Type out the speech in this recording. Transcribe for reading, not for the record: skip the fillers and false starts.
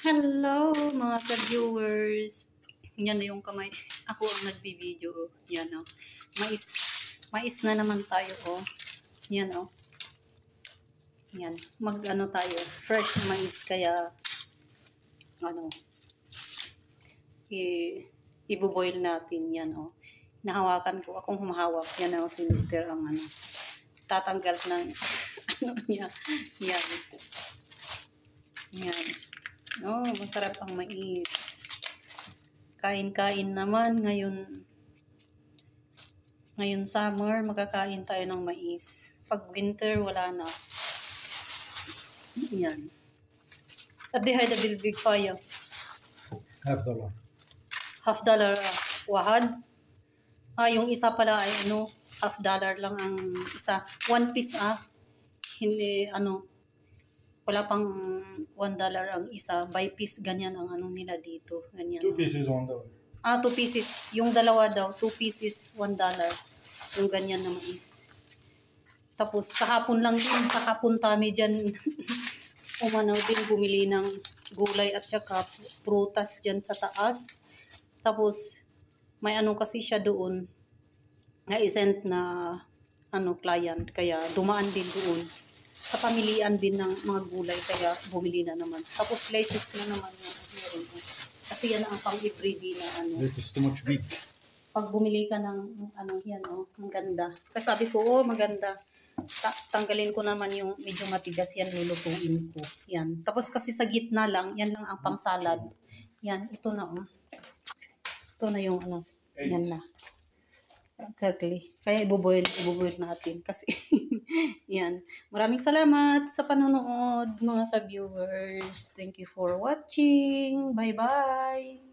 Hello mga ka-viewers. Yan na yung kamay. Ako ang nagbibideo. Yan o. Mais na naman tayo o. Yan o. Yan. Mag-ano tayo. Fresh na mais kaya ano. Ibuboil natin. Yan o. Nahawakan ko. Akong humahawak. Yan o si Mr. ang ano. Tatanggal ng ano niya. Yan. Yan. Oh, masarap ang mais. Kain-kain naman ngayon summer, makakain tayo ng mais. Pag winter, wala na. Yan. At di hay the big fire. $50. $50 wahad. Yung isa pala ay ano, $50 lang ang isa. One piece Hindi wala pang $1 ang isa. By piece, ganyan ang ano nila dito. Ganyan. 2 pieces $1. 2 pieces. Yung dalawa daw, 2 pieces, $1. Yung ganyan na mais. Tapos, kahapon kami dyan, umanaw din bumili ng gulay at saka prutas dyan sa taas. Tapos, may ano kasi siya doon, na isent na client. Kaya, dumaan din doon. Sa pamilian din ng mga gulay, kaya bumili na naman. Tapos, lettuce na naman meron. Kasi yan ang pang-everyday na ano. Lettuce too much big. Pag bumili ka ng yan ang ganda. Kasi sabi ko, maganda. Tanggalin ko naman yung medyo matigas yan, lulutuin ko. Yan. Tapos kasi sa gitna lang, yan lang ang pang-salad. Yan, ito na Ito na yung yan na. Kaya ibuboil natin kasi yan. Maraming salamat sa panonood mga ka-viewers. Thank you for watching. Bye-bye.